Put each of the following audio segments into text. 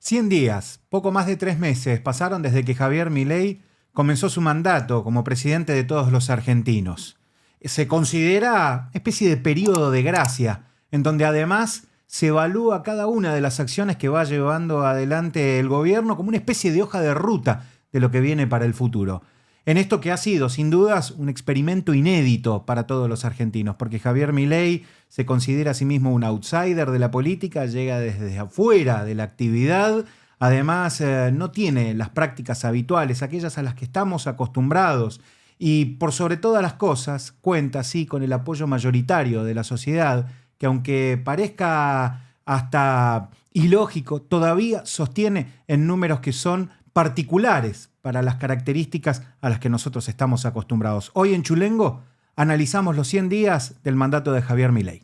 100 días, poco más de 3 meses, pasaron desde que Javier Milei comenzó su mandato como presidente de todos los argentinos. Se considera una especie de periodo de gracia, en donde además se evalúa cada una de las acciones que va llevando adelante el gobierno como una especie de hoja de ruta de lo que viene para el futuro. En esto que ha sido, sin dudas, un experimento inédito para todos los argentinos, porque Javier Milei se considera a sí mismo un outsider de la política, llega desde afuera de la actividad, además no tiene las prácticas habituales, aquellas a las que estamos acostumbrados, y por sobre todas las cosas cuenta, sí, con el apoyo mayoritario de la sociedad, que aunque parezca hasta ilógico, todavía sostiene en números que son particulares para las características a las que nosotros estamos acostumbrados. Hoy en Chulengo analizamos los 100 días del mandato de Javier Milei.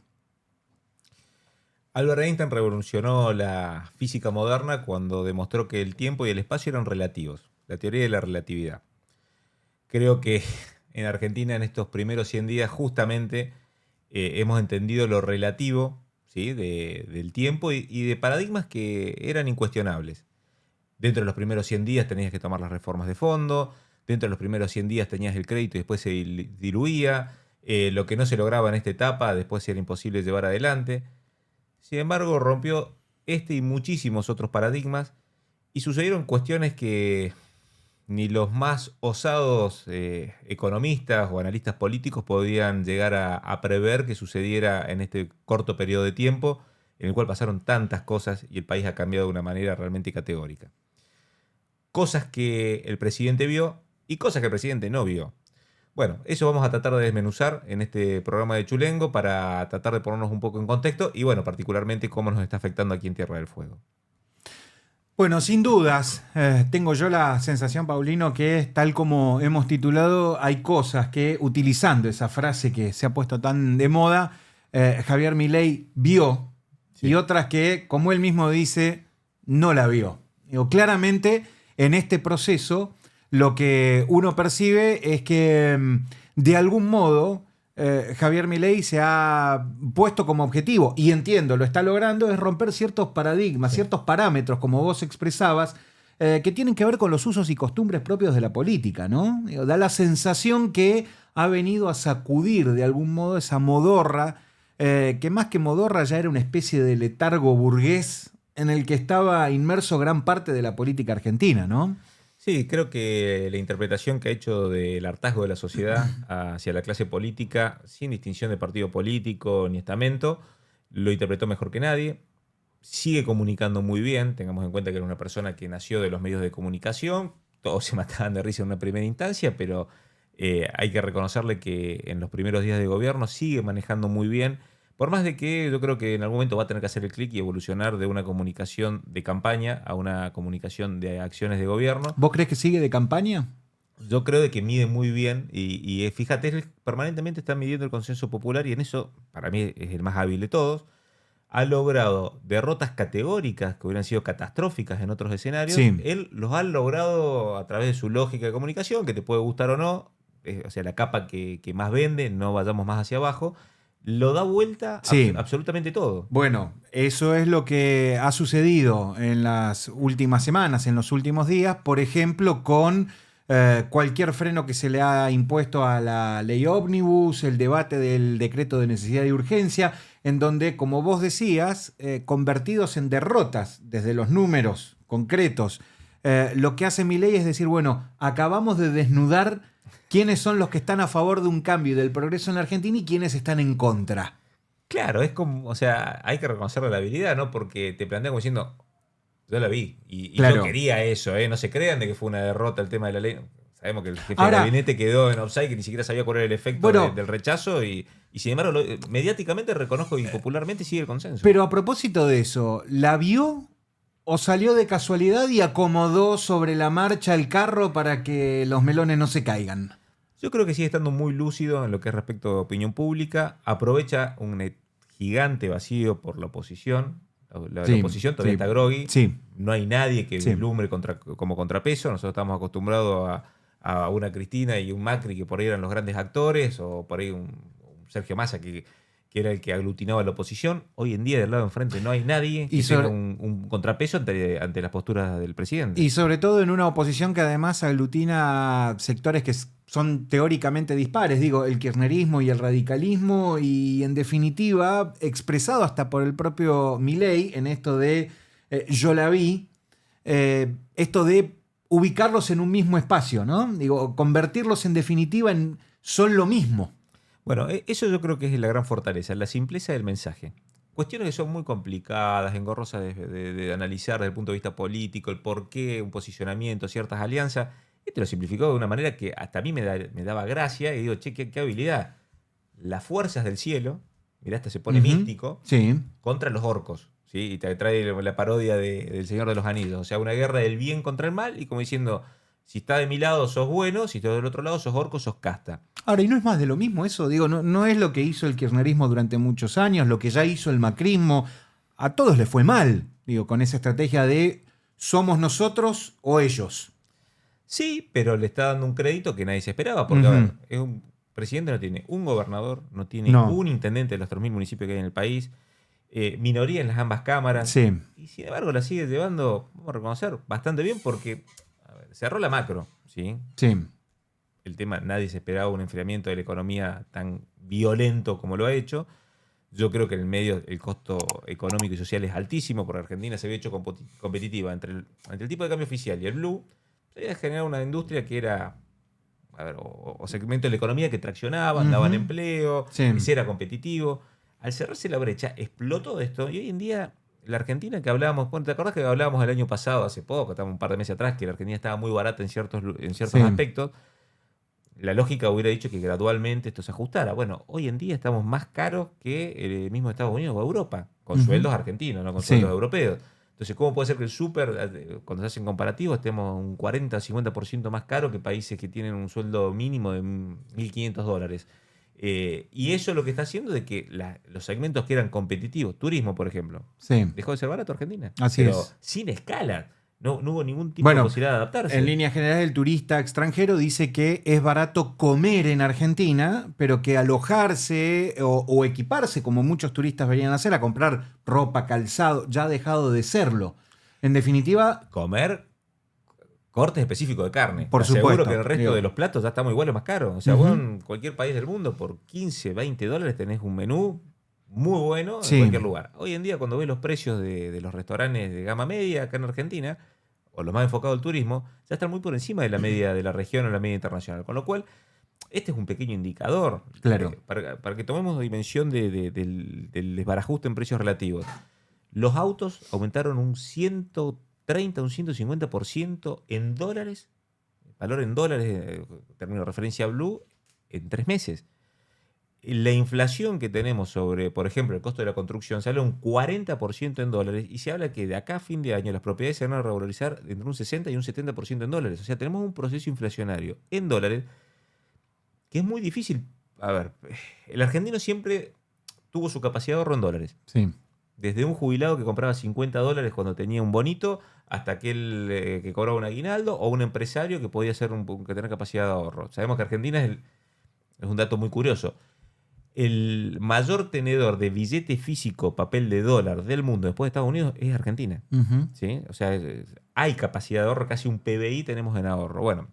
Albert Einstein revolucionó la física moderna cuando demostró que el tiempo y el espacio eran relativos, la teoría de la relatividad. Creo que en Argentina en estos primeros 100 días justamente hemos entendido lo relativo, ¿sí? del tiempo y de paradigmas que eran incuestionables. Dentro de los primeros 100 días tenías que tomar las reformas de fondo, dentro de los primeros 100 días tenías el crédito y después se diluía, lo que no se lograba en esta etapa después era imposible llevar adelante. Sin embargo, rompió este y muchísimos otros paradigmas y sucedieron cuestiones que ni los más osados economistas o analistas políticos podían llegar a prever que sucediera en este corto periodo de tiempo en el cual pasaron tantas cosas y el país ha cambiado de una manera realmente categórica. Cosas que el presidente vio y cosas que el presidente no vio. Bueno, eso vamos a tratar de desmenuzar en este programa de Chulengo para tratar de ponernos un poco en contexto y bueno, particularmente cómo nos está afectando aquí en Tierra del Fuego. Bueno, sin dudas, tengo yo la sensación, Paulino, que tal como hemos titulado, hay cosas que, utilizando esa frase que se ha puesto tan de moda, Javier Milei vio, sí, y otras que, como él mismo dice, no la vio. Digo, claramente, en este proceso, lo que uno percibe es que, de algún modo, Javier Milei se ha puesto como objetivo, y entiendo, lo está logrando, es romper ciertos paradigmas, sí, ciertos parámetros, como vos expresabas, que tienen que ver con los usos y costumbres propios de la política, ¿no? Da la sensación que ha venido a sacudir de algún modo esa modorra, que más que modorra ya era una especie de letargo burgués en el que estaba inmerso gran parte de la política argentina, ¿no? Sí, creo que la interpretación que ha hecho del hartazgo de la sociedad hacia la clase política, sin distinción de partido político ni estamento, lo interpretó mejor que nadie. Sigue comunicando muy bien, tengamos en cuenta que era una persona que nació de los medios de comunicación, todos se mataban de risa en una primera instancia, pero hay que reconocerle que en los primeros días de gobierno sigue manejando muy bien. Por más de que yo creo que en algún momento va a tener que hacer el clic y evolucionar de una comunicación de campaña a una comunicación de acciones de gobierno. ¿Vos crees que sigue de campaña? Yo creo de que mide muy bien y fíjate, él permanentemente está midiendo el consenso popular y en eso, para mí, es el más hábil de todos. Ha logrado derrotas categóricas que hubieran sido catastróficas en otros escenarios. Sí. Él los ha logrado a través de su lógica de comunicación, que te puede gustar o no, o sea, la capa que más vende, no vayamos más hacia abajo. Lo da vuelta, sí, absolutamente todo. Bueno, eso es lo que ha sucedido en las últimas semanas, en los últimos días, por ejemplo, con cualquier freno que se le ha impuesto a la ley ómnibus, el debate del decreto de necesidad y urgencia, en donde, como vos decías, convertidos en derrotas desde los números concretos, lo que hace Milei es decir, bueno, acabamos de desnudar quiénes son los que están a favor de un cambio y del progreso en la Argentina y quiénes están en contra. Claro, es como, o sea, hay que reconocerle la habilidad, ¿no? Porque te plantean como diciendo, yo la vi y claro, yo quería eso, ¿eh? No se crean de que fue una derrota el tema de la ley. Sabemos que el jefe de gabinete quedó en offside, que ni siquiera sabía cuál era el efecto del rechazo y sin embargo, mediáticamente reconozco y popularmente sigue el consenso. Pero a propósito de eso, ¿la vio o salió de casualidad y acomodó sobre la marcha el carro para que los melones no se caigan? Yo creo que sigue estando muy lúcido en lo que es respecto a opinión pública. Aprovecha un gigante vacío por la oposición. La oposición todavía está groggy. Sí. No hay nadie que vislumbre como contrapeso. Nosotros estamos acostumbrados a una Cristina y un Macri que por ahí eran los grandes actores, o por ahí un Sergio Massa que que era el que aglutinaba a la oposición. Hoy en día, del lado de enfrente, no hay nadie que tenga un contrapeso ante las posturas del presidente. Y sobre todo en una oposición que además aglutina sectores que son teóricamente dispares, digo, el kirchnerismo y el radicalismo, y en definitiva, expresado hasta por el propio Milei en esto de yo la vi, esto de ubicarlos en un mismo espacio, ¿no? Digo, convertirlos en definitiva en son lo mismo. Bueno, eso yo creo que es la gran fortaleza, la simpleza del mensaje. Cuestiones que son muy complicadas, engorrosas de analizar desde el punto de vista político, el porqué, un posicionamiento, ciertas alianzas. Este lo simplificó de una manera que hasta a mí me daba gracia y digo, che, qué habilidad. Las fuerzas del cielo, mirá, hasta se pone místico, sí, contra los orcos. ¿Sí? Y te trae la parodia del Señor de los Anillos. O sea, una guerra del bien contra el mal y como diciendo, si estás de mi lado sos bueno, si estás del otro lado sos orco, sos casta. Ahora, ¿y no es más de lo mismo eso? Digo, no es lo que hizo el kirchnerismo durante muchos años, lo que ya hizo el macrismo. A todos les fue mal, digo, con esa estrategia de somos nosotros o ellos. Sí, pero le está dando un crédito que nadie se esperaba, porque a ver, es un presidente, no tiene un gobernador, no tiene un intendente de los 3.000 municipios que hay en el país, minoría en las ambas cámaras, sí. Y sin embargo la sigue llevando, vamos a reconocer, bastante bien porque cerró la macro, ¿sí? Sí. El tema, nadie se esperaba un enfriamiento de la economía tan violento como lo ha hecho. Yo creo que en el medio el costo económico y social es altísimo, porque Argentina se había hecho competitiva entre el tipo de cambio oficial y el blue. Se había generado una industria que era, o segmento de la economía que traccionaba, daban empleo, que era competitivo. Al cerrarse la brecha, explotó esto y hoy en día la Argentina que hablábamos, bueno, ¿te acordás que hablábamos el año pasado, hace poco, estábamos un par de meses atrás, que la Argentina estaba muy barata en ciertos aspectos? La lógica hubiera dicho que gradualmente esto se ajustara. Bueno, hoy en día estamos más caros que el mismo Estados Unidos o Europa, con sueldos argentinos, no con sueldos europeos. Entonces, ¿cómo puede ser que el súper, cuando se hacen comparativos, estemos un 40 o 50% más caro que países que tienen un sueldo mínimo de $1.500? Y eso es lo que está haciendo de que los segmentos que eran competitivos, turismo, por ejemplo, dejó de ser barato Argentina. Así pero es. sin escala. No hubo ningún tipo de posibilidad de adaptarse. En líneas generales, el turista extranjero dice que es barato comer en Argentina, pero que alojarse o equiparse, como muchos turistas venían a hacer, a comprar ropa, calzado, ya ha dejado de serlo. En definitiva... Comer cortes específicos de carne. Por supuesto. Seguro que el resto de los platos ya estamos igual o más caros. O sea, vos en cualquier país del mundo, por 15, 20 dólares tenés un menú muy bueno en cualquier lugar. Hoy en día, cuando ves los precios de los restaurantes de gama media acá en Argentina, o los más enfocados al turismo, ya están muy por encima de la media de la región o la media internacional. Con lo cual, este es un pequeño indicador. Claro. Para que tomemos dimensión del desbarajuste en precios relativos. Los autos aumentaron un 130, un 150% en dólares, valor en dólares, término de referencia a Blue, en 3 meses. La inflación que tenemos sobre, por ejemplo, el costo de la construcción sale un 40% en dólares y se habla que de acá a fin de año las propiedades se van a revalorizar entre un 60 y un 70% en dólares. O sea, tenemos un proceso inflacionario en dólares que es muy difícil. A ver, el argentino siempre tuvo su capacidad de ahorro en dólares. Sí. Desde un jubilado que compraba $50 cuando tenía un bonito, hasta aquel que cobraba un aguinaldo, o un empresario que podía que tener capacidad de ahorro. Sabemos que Argentina es un dato muy curioso. El mayor tenedor de billete físico, papel de dólar del mundo después de Estados Unidos es Argentina. ¿Sí? O sea, hay capacidad de ahorro, casi un PBI tenemos en ahorro. Bueno,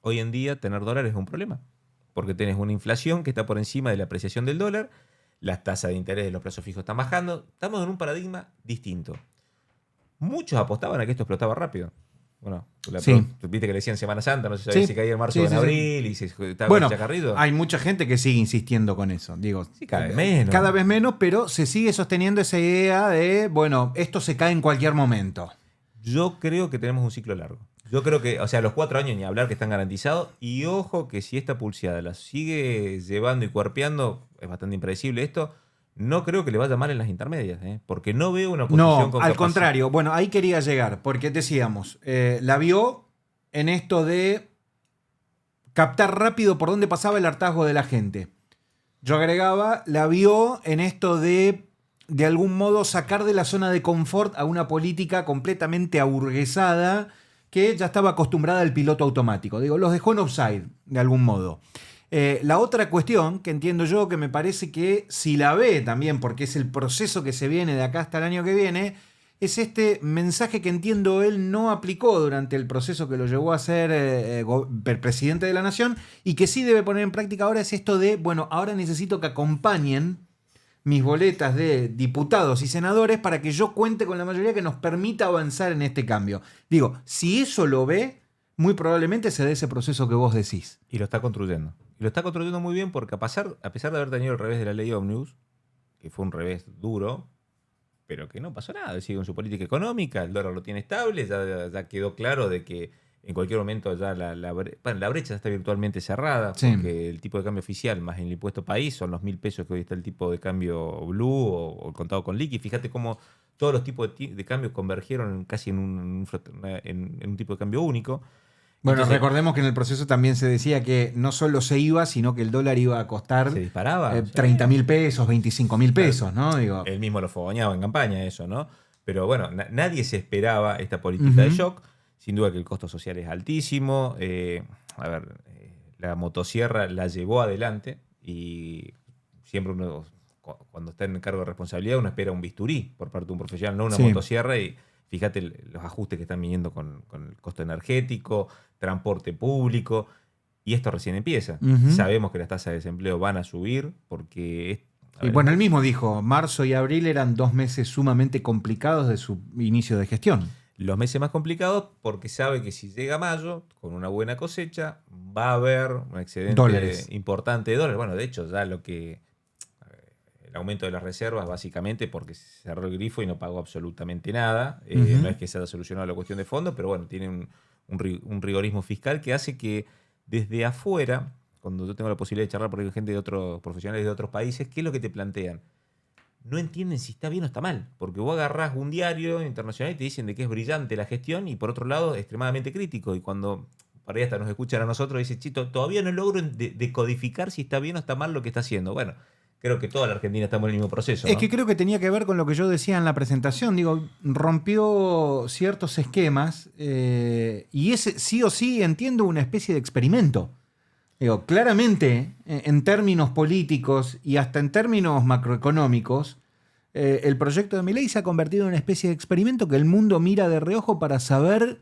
hoy en día tener dólares es un problema, porque tenés una inflación que está por encima de la apreciación del dólar, las tasas de interés de los plazos fijos están bajando, estamos en un paradigma distinto. Muchos apostaban a que esto explotaba rápido. Bueno, viste que le decían Semana Santa, no se sabía si caía en marzo o en abril, y se estaba el chacarrito. Hay mucha gente que sigue insistiendo con eso. Digo, cada vez menos. Cada vez menos, pero se sigue sosteniendo esa idea de, bueno, esto se cae en cualquier momento. Yo creo que tenemos un ciclo largo. Yo creo que, o sea, los 4 años ni hablar que están garantizados. Y ojo que si esta pulseada la sigue llevando y cuerpeando, es bastante impredecible esto. No creo que le vaya mal en las intermedias, porque no veo una oposición con al contrario. Bueno, ahí quería llegar, porque decíamos, la vio en esto de captar rápido por dónde pasaba el hartazgo de la gente. Yo agregaba, la vio en esto de algún modo, sacar de la zona de confort a una política completamente aburguesada que ya estaba acostumbrada al piloto automático. Digo, los dejó en offside, de algún modo. La otra cuestión que entiendo yo, que me parece que si la ve también, porque es el proceso que se viene de acá hasta el año que viene, es este mensaje que entiendo él no aplicó durante el proceso que lo llevó a ser presidente de la nación y que sí debe poner en práctica ahora, es esto de, bueno, ahora necesito que acompañen mis boletas de diputados y senadores para que yo cuente con la mayoría que nos permita avanzar en este cambio. Digo, si eso lo ve, muy probablemente se dé ese proceso que vos decís. Y lo está construyendo. Y lo está construyendo muy bien porque a pesar de haber tenido el revés de la ley Omnibus, que fue un revés duro, pero que no pasó nada, sigue con su política económica, el dólar lo tiene estable, ya quedó claro de que en cualquier momento ya la brecha está virtualmente cerrada, Sí. porque el tipo de cambio oficial más el impuesto país son los 1.000 pesos que hoy está el tipo de cambio blue o el contado con liqui. Fíjate cómo todos los tipos de cambios convergieron casi en un tipo de cambio único. Bueno, Entonces, recordemos que en el proceso también se decía que no solo se iba, sino que el dólar iba a costar se disparaba. 30.000 pesos, 25.000 pesos, ¿no? Digo, Él mismo lo fogoneaba en campaña eso, ¿no? Pero bueno, nadie se esperaba esta política de shock. Sin duda que el costo social es altísimo. La motosierra la llevó adelante y siempre uno, cuando está en el cargo de responsabilidad, uno espera un bisturí por parte de un profesional, no una motosierra. Y fíjate los ajustes que están viniendo con el costo energético, transporte público. Y esto recién empieza. Sabemos que las tasas de desempleo van a subir porque... Y bueno, él mismo dijo, marzo y abril eran 2 meses sumamente complicados de su inicio de gestión. Los meses más complicados porque sabe que si llega mayo, con una buena cosecha, va a haber un excedente importante de dólares. Bueno, de hecho, ya el aumento de las reservas, básicamente, porque se cerró el grifo y no pagó absolutamente nada. No es que se haya solucionado la cuestión de fondo, pero bueno, tiene un rigorismo fiscal que hace que desde afuera, cuando yo tengo la posibilidad de charlar por ahí con gente de otros profesionales de otros países, ¿qué es lo que te plantean? No entienden si está bien o está mal, porque vos agarrás un diario internacional y te dicen de que es brillante la gestión y por otro lado extremadamente crítico, y cuando para ahí hasta nos escuchan a nosotros dicen, chito, todavía no logro decodificar si está bien o está mal lo que está haciendo. Bueno, creo que toda la Argentina estamos en el mismo proceso, ¿no? Es que creo que tenía que ver con lo que yo decía en la presentación. Digo, rompió ciertos esquemas y ese sí o sí entiendo una especie de experimento. Digo, claramente, en términos políticos y hasta en términos macroeconómicos, el proyecto de Milei se ha convertido en una especie de experimento que el mundo mira de reojo para saber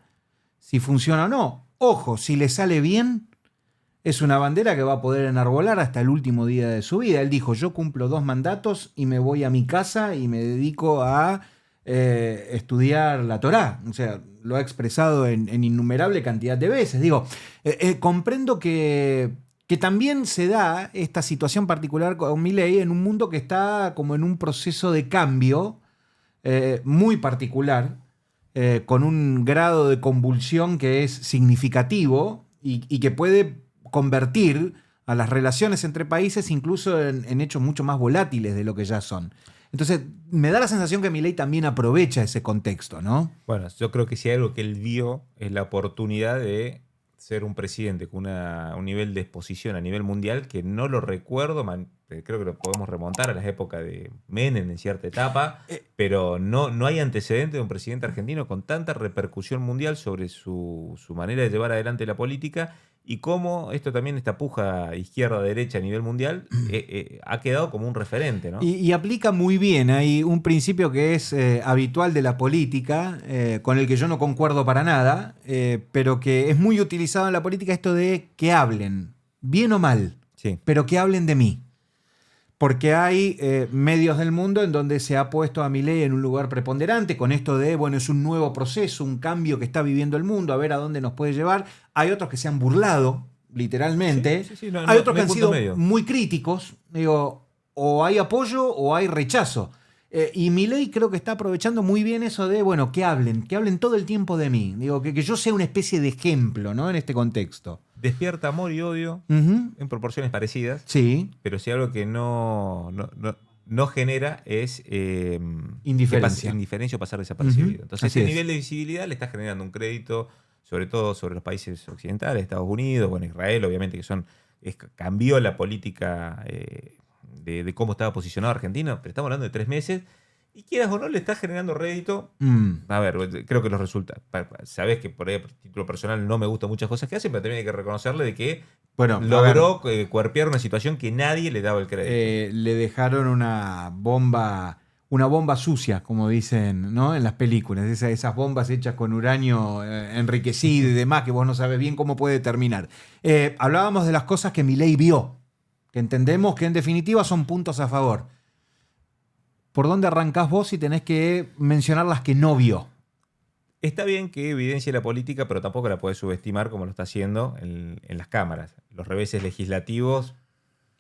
si funciona o no. Ojo, si le sale bien, es una bandera que va a poder enarbolar hasta el último día de su vida. Él dijo, yo cumplo 2 mandatos y me voy a mi casa y me dedico a estudiar la Torá. O sea, lo ha expresado en innumerable cantidad de veces. Digo, comprendo que también se da esta situación particular con Milei en un mundo que está como en un proceso de cambio muy particular, con un grado de convulsión que es significativo y que puede convertir a las relaciones entre países incluso en hechos mucho más volátiles de lo que ya son. Entonces, me da la sensación que Milei también aprovecha ese contexto, ¿no? Bueno, yo creo que si hay algo que él vio es la oportunidad de ser un presidente con un nivel de exposición a nivel mundial que no lo recuerdo, creo que lo podemos remontar a las épocas de Menem en cierta etapa, pero no hay antecedente de un presidente argentino con tanta repercusión mundial sobre su manera de llevar adelante la política y cómo esta puja izquierda-derecha a nivel mundial ha quedado como un referente, ¿no? Y aplica muy bien, hay un principio que es habitual de la política, con el que yo no concuerdo para nada, pero que es muy utilizado en la política, esto de que hablen, bien o mal, sí, pero que hablen de mí. Porque hay medios del mundo en donde se ha puesto a Milei en un lugar preponderante con esto de, bueno, es un nuevo proceso, un cambio que está viviendo el mundo, a ver a dónde nos puede llevar. Hay otros que se han burlado, literalmente. Sí, Hay otros que han sido medio. muy críticos. Digo, o hay apoyo o hay rechazo. Y Milei creo que está aprovechando muy bien eso de, bueno, que hablen todo el tiempo de mí. Digo, que yo sea una especie de ejemplo, ¿no? En este contexto. Despierta amor y odio en proporciones parecidas. Sí. Pero si algo que no genera es indiferencia. Indiferencia o pasar desapercibido. Entonces, Así ese es. nivel de visibilidad le está generando un crédito, sobre todo sobre los países occidentales, Estados Unidos, bueno, Israel, obviamente, cambió la política de cómo estaba posicionado Argentina, pero estamos hablando de 3 meses. Y quieras o no, le está generando rédito. A ver, creo que los resulta. Sabés que por ahí, a título personal, no me gustan muchas cosas que hacen, pero también hay que reconocerle de que Bueno, logró cuerpear una situación que nadie le daba el crédito. Le dejaron una bomba sucia, como dicen, ¿no? En las películas, esas bombas hechas con uranio enriquecido y demás, que vos no sabes bien cómo puede terminar. Hablábamos de las cosas que Milei vio, que entendemos que en definitiva son puntos a favor. ¿Por dónde arrancás vos si tenés que mencionar las que no vio? Está bien que evidencie la política, pero tampoco la puede subestimar como lo está haciendo en las cámaras. Los reveses legislativos,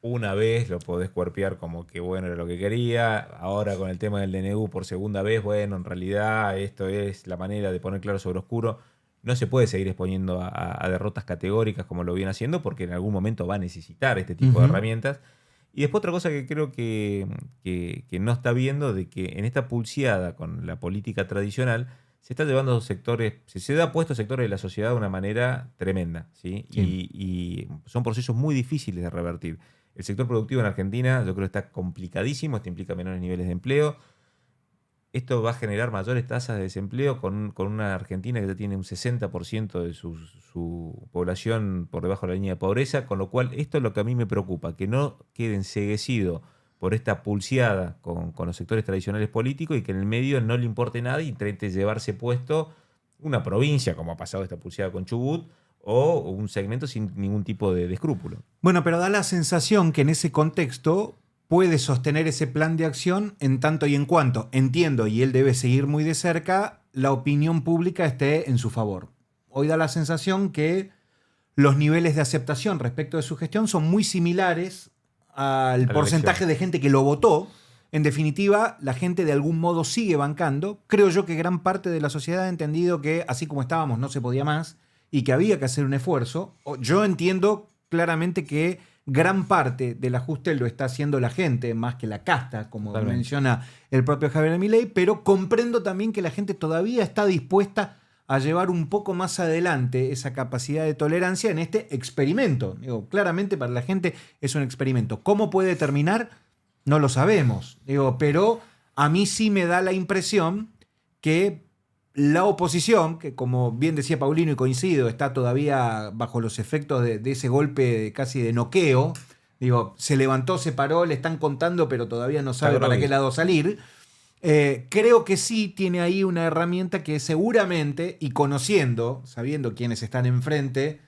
una vez lo podés cuerpear como que bueno era lo que quería. Ahora con el tema del DNU por segunda vez, bueno, en realidad esto es la manera de poner claro sobre oscuro. No se puede seguir exponiendo a derrotas categóricas como lo viene haciendo, porque en algún momento va a necesitar este tipo de herramientas. Y después otra cosa que creo que no está viendo, de que en esta pulseada con la política tradicional, se está llevando sectores, se ha puesto sectores de la sociedad de una manera tremenda, ¿sí? Sí. Y son procesos muy difíciles de revertir. El sector productivo en Argentina yo creo que está complicadísimo, esto implica menores niveles de empleo. Esto va a generar mayores tasas de desempleo con una Argentina que ya tiene un 60% de su población por debajo de la línea de pobreza, con lo cual esto es lo que a mí me preocupa, que no quede enceguecido por esta pulseada con los sectores tradicionales políticos y que en el medio no le importe nada y intente llevarse puesto una provincia, como ha pasado esta pulseada con Chubut, o un segmento sin ningún tipo de escrúpulo. Bueno, pero da la sensación que en ese contexto puede sostener ese plan de acción en tanto y en cuanto, entiendo, y él debe seguir muy de cerca, la opinión pública esté en su favor. Hoy da la sensación que los niveles de aceptación respecto de su gestión son muy similares al porcentaje de gente que lo votó. En definitiva, la gente de algún modo sigue bancando. Creo yo que gran parte de la sociedad ha entendido que así como estábamos no se podía más y que había que hacer un esfuerzo. Yo entiendo claramente que gran parte del ajuste lo está haciendo la gente, más que la casta, como Totalmente menciona el propio Javier Milei, pero comprendo también que la gente todavía está dispuesta a llevar un poco más adelante esa capacidad de tolerancia en este experimento. Digo, claramente para la gente es un experimento. ¿Cómo puede terminar? No lo sabemos. Digo, pero a mí sí me da la impresión que la oposición, que como bien decía Paulino y coincido, está todavía bajo los efectos de ese golpe casi de noqueo. Digo, se levantó, se paró, le están contando, pero todavía no sabe para qué lado salir. Creo que sí tiene ahí una herramienta que seguramente, y conociendo, sabiendo quiénes están enfrente,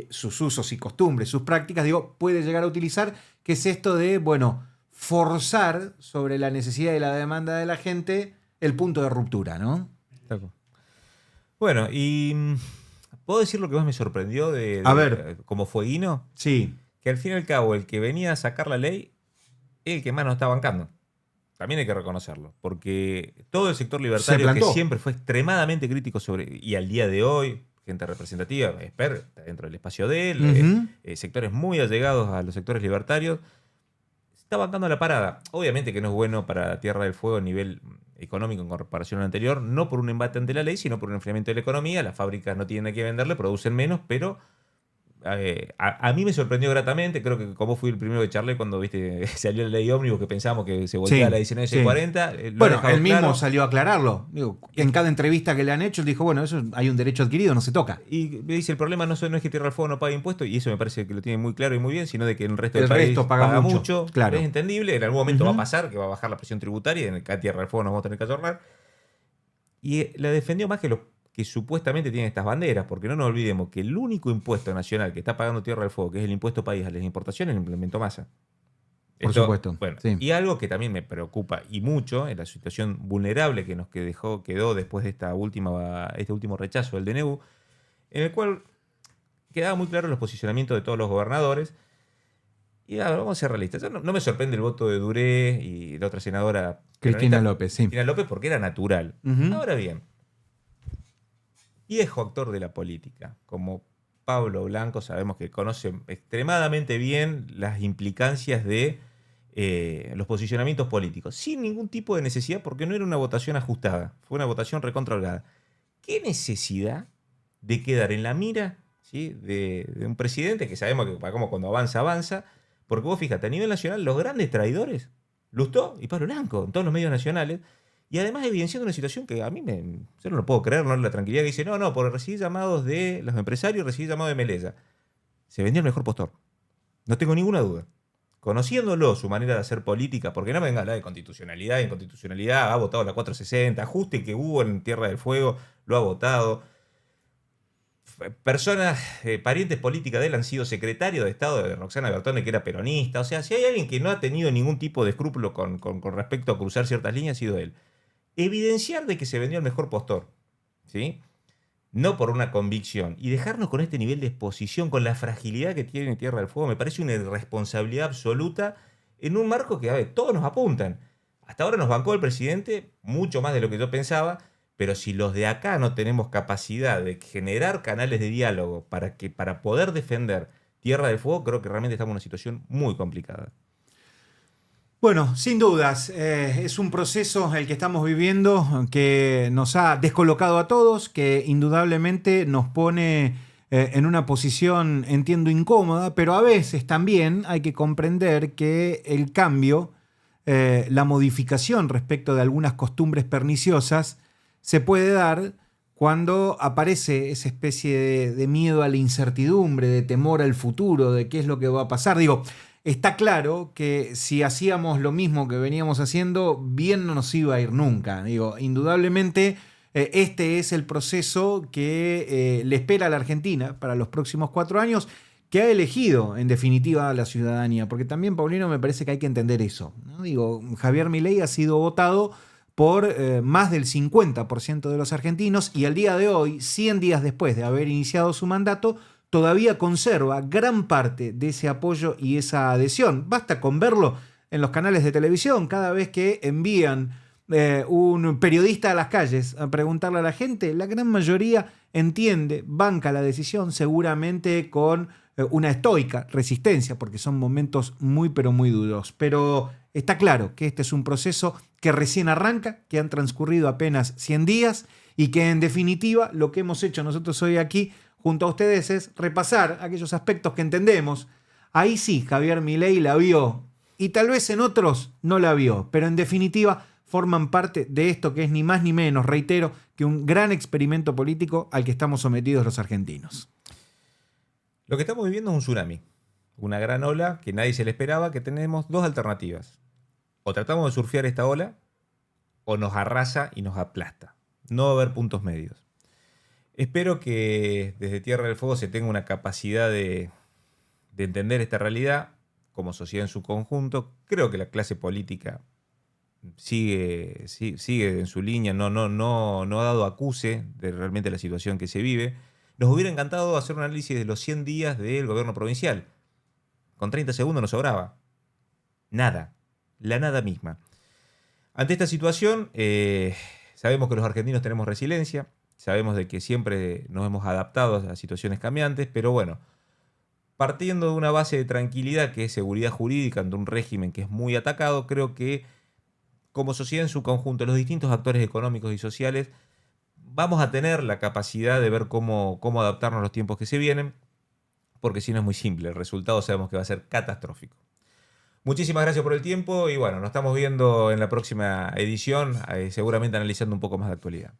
sus usos y costumbres, sus prácticas, digo, puede llegar a utilizar, que es esto de, bueno, forzar sobre la necesidad y la demanda de la gente el punto de ruptura, ¿no? Bueno, y ¿puedo decir lo que más me sorprendió A ver. como fueguino? Sí. Que al fin y al cabo el que venía a sacar la ley es el que más nos está bancando. También hay que reconocerlo, porque todo el sector libertario que siempre fue extremadamente crítico sobre, y al día de hoy, gente representativa, experta dentro del espacio de él, sectores muy allegados a los sectores libertarios, está bancando la parada. Obviamente que no es bueno para Tierra del Fuego a nivel económico en comparación al anterior, no por un embate ante la ley, sino por un enfriamiento de la economía. Las fábricas no tienen a qué venderle, producen menos, pero a mí me sorprendió gratamente. Creo que como fui el primero que charlé cuando salió la ley ómnibus, que pensamos que se volteaba la 1940. Bueno, él mismo salió a aclararlo. Digo, en cada entrevista que le han hecho, él dijo, bueno, eso hay un derecho adquirido, no se toca. Y me dice, el problema no es que Tierra del Fuego no pague impuestos, y eso me parece que lo tiene muy claro y muy bien, sino de que el resto del país paga mucho. Claro. Es entendible, en algún momento va a pasar, que va a bajar la presión tributaria, y en cada Tierra del Fuego nos vamos a tener que ayornar. Y la defendió más que los que supuestamente tienen estas banderas, porque no nos olvidemos que el único impuesto nacional que está pagando Tierra del Fuego, que es el impuesto país a las importaciones, lo implementó Massa. Por supuesto. Bueno, sí. Y algo que también me preocupa y mucho es la situación vulnerable que quedó después de este último rechazo del DNU, en el cual quedaban muy claros los posicionamientos de todos los gobernadores. Y vamos a ser realistas. No me sorprende el voto de Duré y la otra senadora Cristina López, sí. Cristina López, porque era natural. Ahora bien, viejo actor de la política, como Pablo Blanco, sabemos que conoce extremadamente bien las implicancias de los posicionamientos políticos, sin ningún tipo de necesidad, porque no era una votación ajustada, fue una votación recontrolada. ¿Qué necesidad de quedar en la mira, ¿sí?, de un presidente que sabemos que como cuando avanza? Porque vos fíjate, a nivel nacional, los grandes traidores, Lustó y Pablo Blanco, en todos los medios nacionales, y además evidenciando una situación que a mí yo no lo puedo creer, no la tranquilidad que dice, no, por recibir llamados de los empresarios, recibir llamados de Melella. se vendió el mejor postor. No tengo ninguna duda. Conociéndolo, su manera de hacer política, porque no me venga a hablar de constitucionalidad, inconstitucionalidad, ha votado la 460, ajuste que hubo en Tierra del Fuego, lo ha votado. Personas, parientes políticas de él han sido secretario de Estado de Roxana Bertone, que era peronista. O sea, si hay alguien que no ha tenido ningún tipo de escrúpulo con respecto a cruzar ciertas líneas, ha sido él. Evidenciar de que se vendió el mejor postor, ¿sí? No por una convicción. Y dejarnos con este nivel de exposición, con la fragilidad que tiene Tierra del Fuego, me parece una irresponsabilidad absoluta en un marco que, a ver, todos nos apuntan. Hasta ahora nos bancó el presidente, mucho más de lo que yo pensaba, pero si los de acá no tenemos capacidad de generar canales de diálogo para poder defender Tierra del Fuego, creo que realmente estamos en una situación muy complicada. Bueno, sin dudas, es un proceso el que estamos viviendo que nos ha descolocado a todos, que indudablemente nos pone en una posición, entiendo, incómoda, pero a veces también hay que comprender que el cambio, la modificación respecto de algunas costumbres perniciosas, se puede dar cuando aparece esa especie de miedo a la incertidumbre, de temor al futuro, de qué es lo que va a pasar. Digo, está claro que si hacíamos lo mismo que veníamos haciendo, bien no nos iba a ir nunca. Digo, indudablemente este es el proceso que le espera a la Argentina para los próximos 4 años, que ha elegido en definitiva la ciudadanía. Porque también, Paulino, me parece que hay que entender eso, ¿no? Digo, Javier Milei ha sido votado por más del 50% de los argentinos y al día de hoy, 100 días después de haber iniciado su mandato, todavía conserva gran parte de ese apoyo y esa adhesión. Basta con verlo en los canales de televisión, cada vez que envían un periodista a las calles a preguntarle a la gente, la gran mayoría entiende, banca la decisión, seguramente con una estoica resistencia, porque son momentos muy pero muy duros. Pero está claro que este es un proceso que recién arranca, que han transcurrido apenas 100 días y que en definitiva lo que hemos hecho nosotros hoy aquí junto a ustedes es repasar aquellos aspectos que entendemos. Ahí sí, Javier Milei la vio y tal vez en otros no la vio, pero en definitiva forman parte de esto que es ni más ni menos, reitero, que un gran experimento político al que estamos sometidos los argentinos. Lo que estamos viviendo es un tsunami, una gran ola que nadie se le esperaba, que tenemos dos alternativas. O tratamos de surfear esta ola o nos arrasa y nos aplasta. No va a haber puntos medios. Espero que desde Tierra del Fuego se tenga una capacidad de entender esta realidad como sociedad en su conjunto. Creo que la clase política sigue en su línea, no ha dado acuse de realmente la situación que se vive. Nos hubiera encantado hacer un análisis de los 100 días del gobierno provincial. Con 30 segundos nos sobraba. Nada. La nada misma. Ante esta situación, sabemos que los argentinos tenemos resiliencia. Sabemos de que siempre nos hemos adaptado a situaciones cambiantes, pero bueno, partiendo de una base de tranquilidad que es seguridad jurídica ante un régimen que es muy atacado, creo que como sociedad en su conjunto, los distintos actores económicos y sociales, vamos a tener la capacidad de ver cómo adaptarnos a los tiempos que se vienen, porque si no es muy simple, el resultado sabemos que va a ser catastrófico. Muchísimas gracias por el tiempo y bueno, nos estamos viendo en la próxima edición, seguramente analizando un poco más de actualidad.